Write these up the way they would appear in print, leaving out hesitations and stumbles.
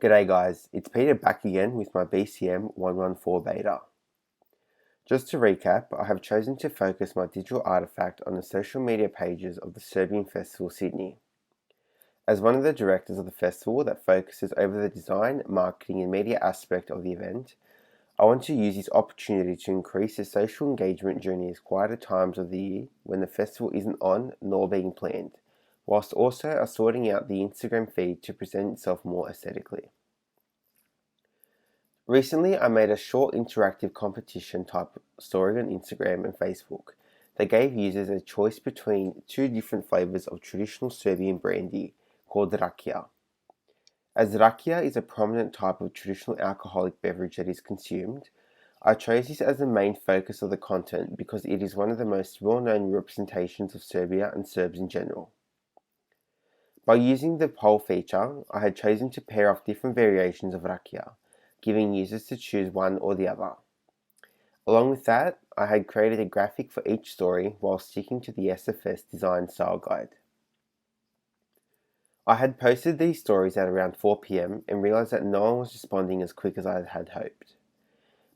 G'day guys, it's Peter back again with my BCM114 beta. Just to recap, I have chosen to focus my digital artifact on the social media pages of the Serbian Festival Sydney. As one of the directors of the festival that focuses over the design, marketing and media aspect of the event, I want to use this opportunity to increase the social engagement during these quieter times of the year when the festival isn't on nor being planned, whilst also sorting out the Instagram feed to present itself more aesthetically. Recently, I made a short interactive competition type story on Instagram and Facebook that gave users a choice between two different flavors of traditional Serbian brandy called rakia. As rakia is a prominent type of traditional alcoholic beverage that is consumed, I chose this as the main focus of the content because it is one of the most well-known representations of Serbia and Serbs in general. By using the poll feature, I had chosen to pair off different variations of rakia, giving users to choose one or the other. Along with that, I had created a graphic for each story while sticking to the SFS design style guide. I had posted these stories at around 4 PM and realized that no one was responding as quick as I had hoped.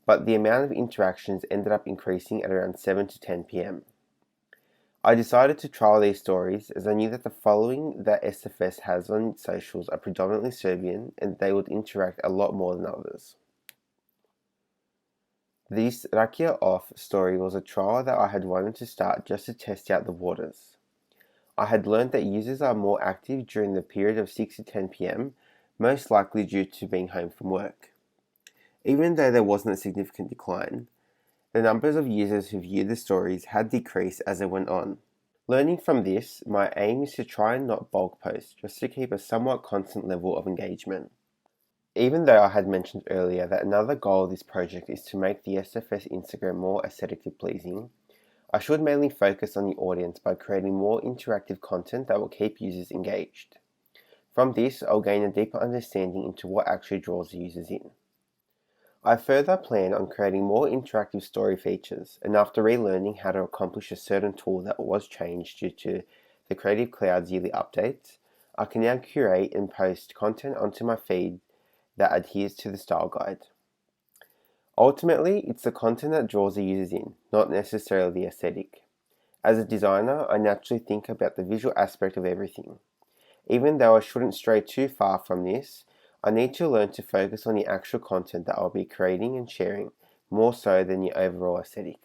But the amount of interactions ended up increasing at around 7 to 10 PM. I decided to trial these stories as I knew that the following that SFS has on its socials are predominantly Serbian and they would interact a lot more than others. This Rakia Off story was a trial that I had wanted to start just to test out the waters. I had learned that users are more active during the period of 6 to 10 PM, most likely due to being home from work. Even though there wasn't a significant decline, the numbers of users who viewed the stories had decreased as it went on. Learning from this, my aim is to try and not bulk post, just to keep a somewhat constant level of engagement. Even though I had mentioned earlier that another goal of this project is to make the SFS Instagram more aesthetically pleasing, I should mainly focus on the audience by creating more interactive content that will keep users engaged. From this, I'll gain a deeper understanding into what actually draws the users in. I further plan on creating more interactive story features, and after relearning how to accomplish a certain tool that was changed due to the Creative Cloud's yearly updates, I can now curate and post content onto my feed that adheres to the style guide. Ultimately, it's the content that draws the users in, not necessarily the aesthetic. As a designer, I naturally think about the visual aspect of everything. Even though I shouldn't stray too far from this, I need to learn to focus on the actual content that I'll be creating and sharing, more so than the overall aesthetic.